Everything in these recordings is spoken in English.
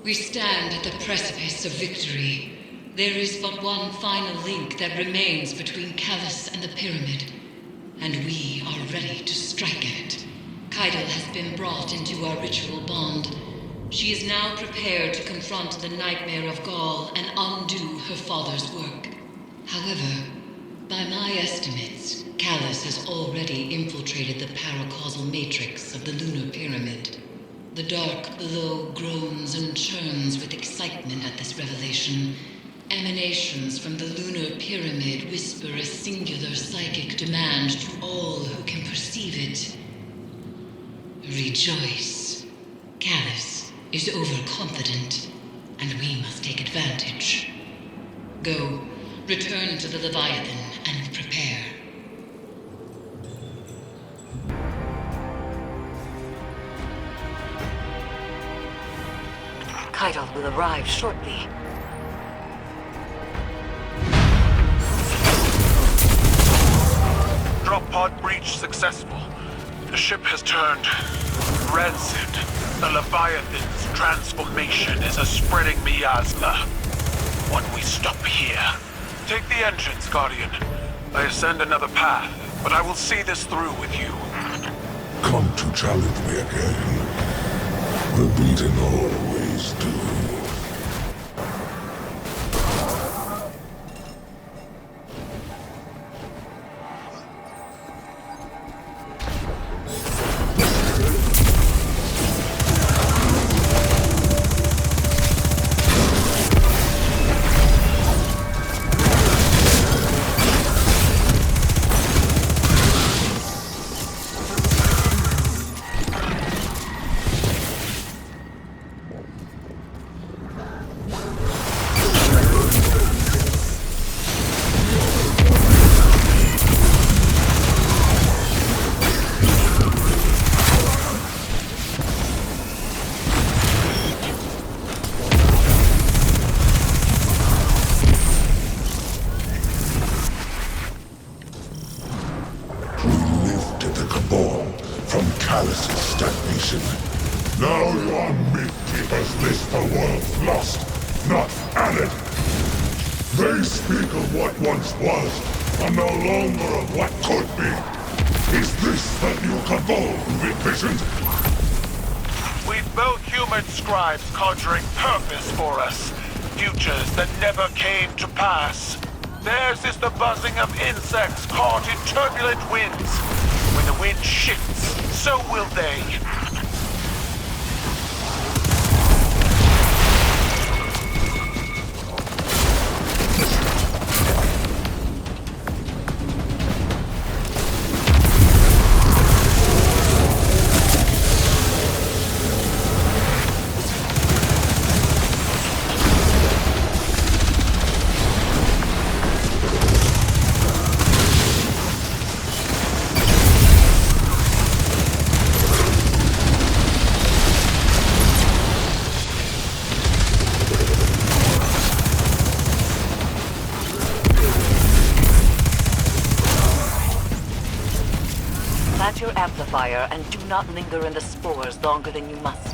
We stand at the precipice of victory. There is but one final link that remains between Callus and the Pyramid, and we are ready to strike it. Kaitel has been brought into our ritual bond. She is now prepared to confront the Nightmare of Gaul and undo her father's work. However, by my estimates, Callus has already infiltrated the paracausal matrix of the lunar pyramid. The dark below groans and churns with excitement at this revelation. Emanations from the lunar pyramid whisper a singular psychic demand to all who can perceive it. Rejoice. Callus is overconfident, and we must take advantage. Go, return to the Leviathan and prepare. Kaitel will arrive shortly. Drop pod breach successful. The ship has turned rancid. The Leviathan's transformation is a spreading miasma. When we stop here, take the entrance, Guardian. I ascend another path, but I will see this through with you. Come to challenge me again. The beaten always do. Callus's stagnation. Now you are Myth-Keeper's list the world's lost, not added. They speak of what once was, and no longer of what could be. Is this the new Cabal you've envisioned? We've both human scribes conjuring purpose for us. Futures that never came to pass. Theirs is the buzzing of insects caught in turbulent winds. When the wind shifts, so will they. Plant your amplifier and do not linger in the spores longer than you must.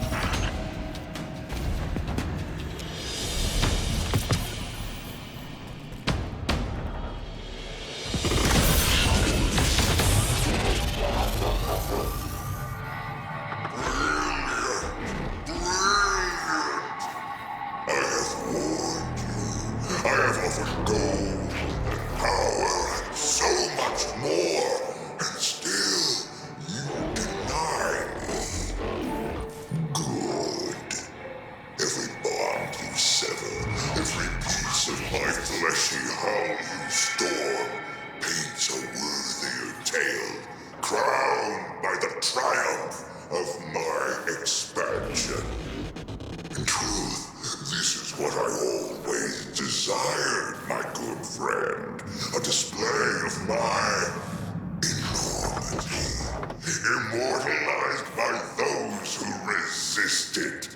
Immortalized by those who resisted.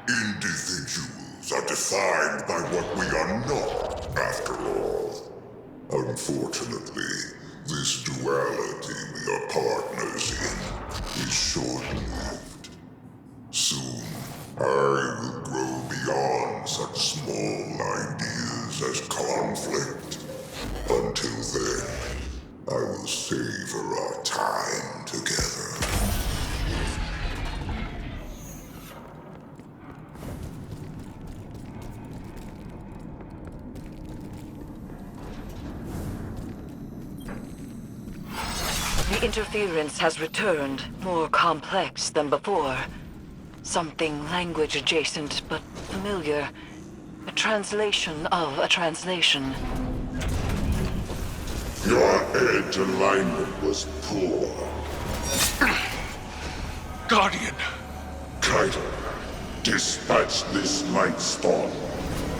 Individuals are defined by what we are not, after all. Unfortunately, this duality we are partners in is short-lived. Soon, I will grow will savor our time together. The interference has returned, more complex than before. Something language adjacent, but familiar. A translation of a translation. Your edge alignment was poor. Guardian! Kaito, dispatch this light storm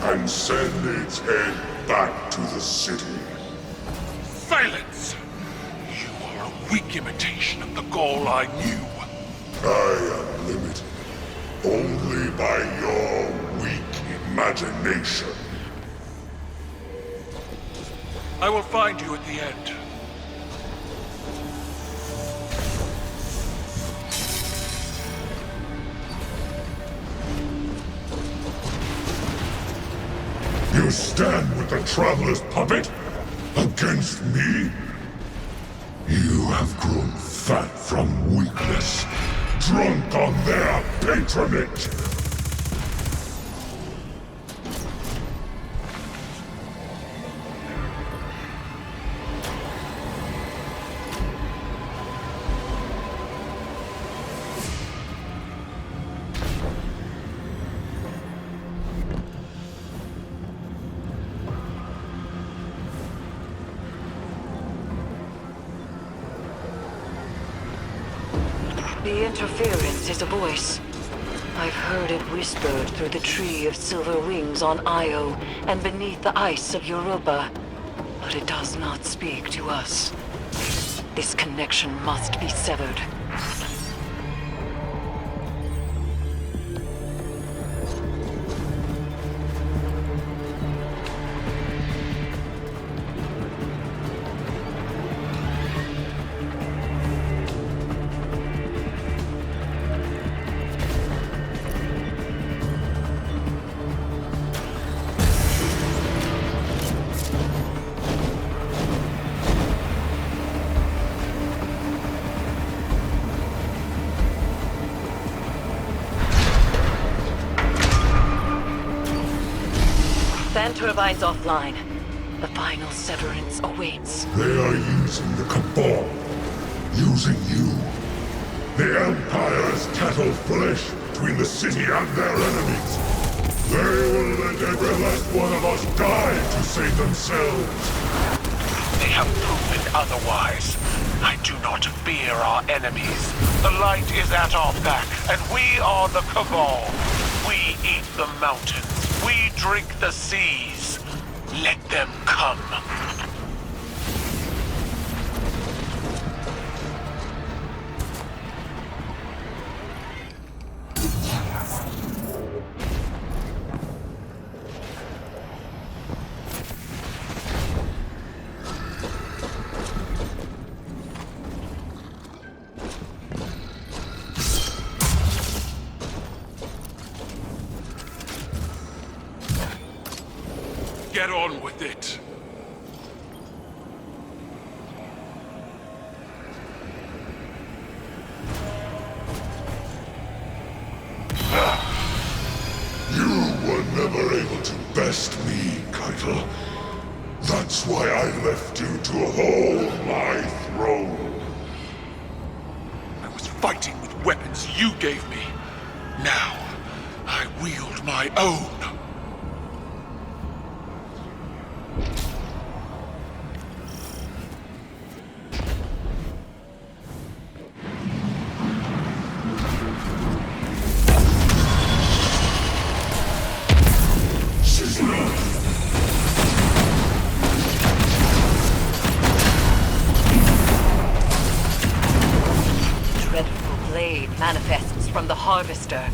and send its head back to the city. Silence! You are a weak imitation of the Gaul I knew. I am limited only by your weak imagination. I will find you at the end. You stand with the Traveler's puppet? Against me? You have grown fat from weakness, drunk on their patronage! The interference is a voice. I've heard it whispered through the tree of silver wings on Io and beneath the ice of Europa. But it does not speak to us. This connection must be severed. Fan turbines offline. The final severance awaits. They are using the Cabal. Using you. The Empire's cattle flesh between the city and their enemies. They will let every last one of us die to save themselves. They have proven otherwise. I do not fear our enemies. The light is at our back, and we are the Cabal. We eat the mountains. We drink the seas. Let them come. Get on with it. You were never able to best me, Kaito. That's why I left you to hold my throne. I was fighting with weapons you gave me. Now, I wield my own. Dreadful blade manifests from the Harvester.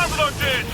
Traveler did!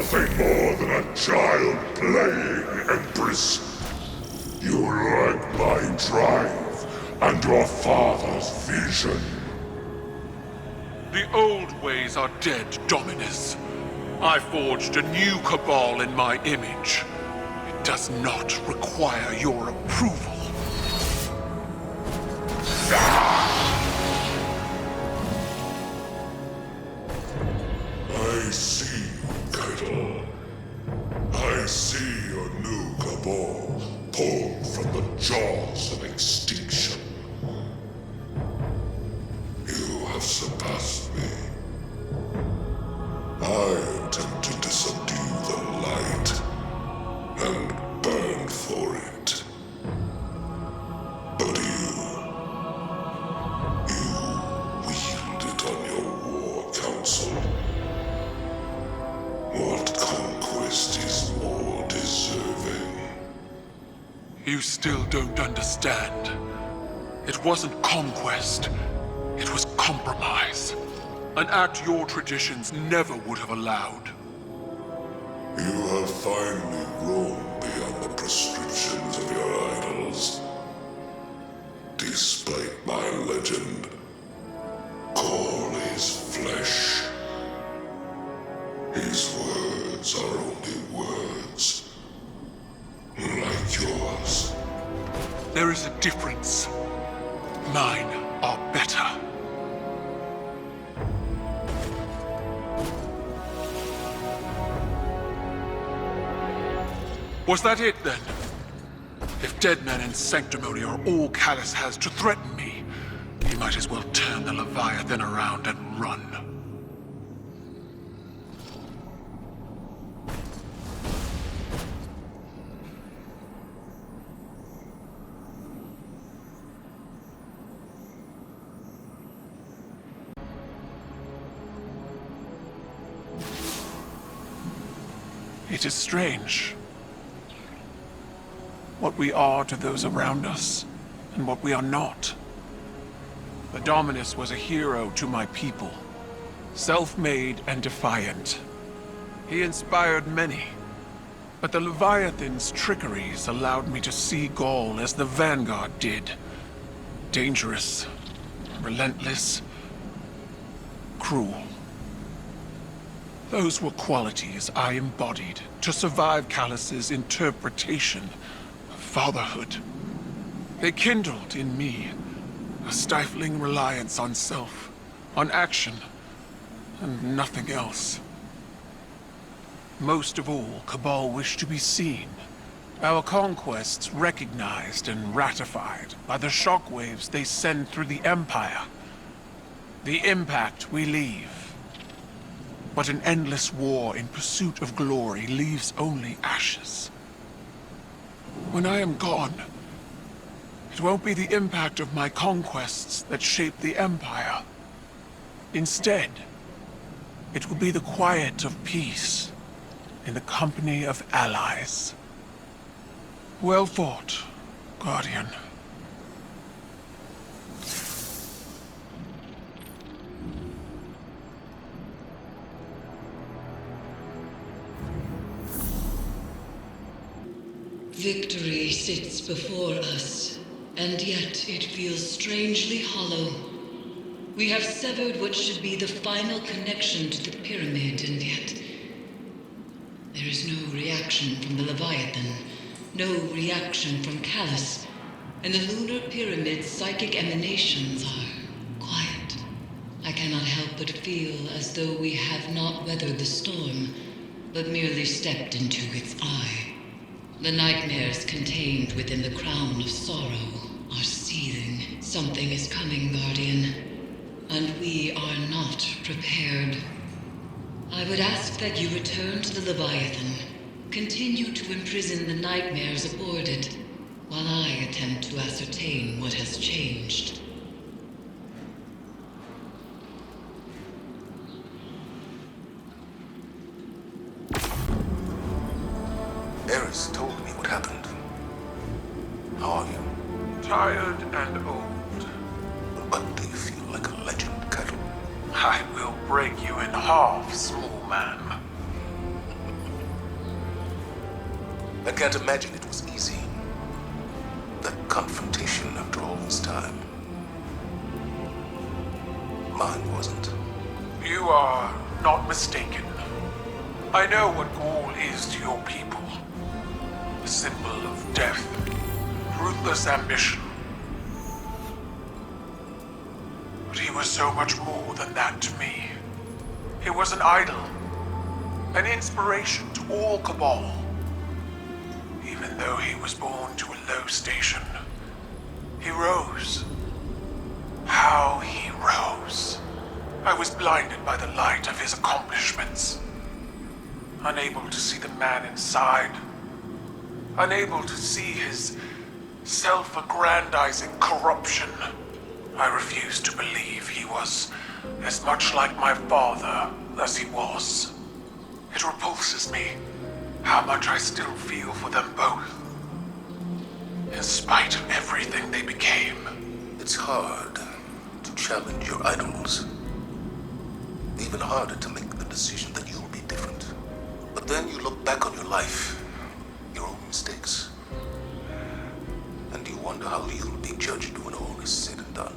Nothing more than a child playing, Empress. You lack my drive and your father's vision. The old ways are dead, Dominus. I forged a new Cabal in my image. It does not require your approval. I see, Keitel. I see your new Cabal pulled from the jaws of extinction. You have surpassed me. I attempted to subdue the light and burn for it. But you wield it on your war council. What conquest is more deserving? You still don't understand. It wasn't conquest. It was compromise. An act your traditions never would have allowed. You have finally grown beyond the prescriptions of your idols. Despite my legend, Call is flesh. His words are only words. Like yours. There is a difference. Mine are better. Was that it, then? If dead men and sanctimony are all Callus has to threaten me, he might as well turn the Leviathan around and run. It is strange. What we are to those around us, and what we are not. The Dominus was a hero to my people, self-made and defiant. He inspired many, but the Leviathan's trickeries allowed me to see Gaul as the Vanguard did. Dangerous, relentless, cruel. Those were qualities I embodied to survive Callus's interpretation of fatherhood. They kindled in me a stifling reliance on self, on action, and nothing else. Most of all, Cabal wished to be seen, Our conquests recognized and ratified by the shockwaves they send through the Empire. The impact we leave. But an endless war in pursuit of glory leaves only ashes. When I am gone, it won't be the impact of my conquests that shape the Empire. Instead, it will be the quiet of peace in the company of allies. Well fought, Guardian. Victory sits before us, and yet it feels strangely hollow. We have severed what should be the final connection to the pyramid, and yet there is no reaction from the Leviathan, no reaction from Callus, and the lunar pyramid's psychic emanations are quiet. I cannot help but feel as though we have not weathered the storm, but merely stepped into its eye. The nightmares contained within the crown of sorrow are seething. Something is coming, Guardian, and we are not prepared. I would ask that you return to the Leviathan, continue to imprison the nightmares aboard it, while I attempt to ascertain what has changed. Eris told me what happened. How are you? Tired and old. But do you feel like a legend, Caiatl? I will break you in half, small man. I can't imagine it was easy. That confrontation after all this time. Mine wasn't. You are not mistaken. I know what Gaul is to your people. A symbol of death, ruthless ambition. But he was so much more than that to me. He was an idol, an inspiration to all Cabal. Even though he was born to a low station, he rose. How he rose. I was blinded by the light of his accomplishments. Unable to see the man inside. Unable to see his self-aggrandizing corruption. I refused to believe he was as much like my father as he was. It repulses me how much I still feel for them both. In spite of everything they became. It's hard to challenge your idols. Even harder to make the decision that you'll be different. But then you look back on your life, your own mistakes, and you wonder how you'll be judged when all is said and done.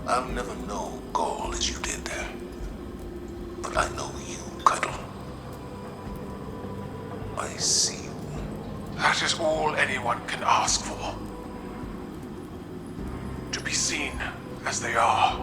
I'll never know Gaul as you did, but I know you, Caiatl. I see you. That is all anyone can ask for. To be seen as they are.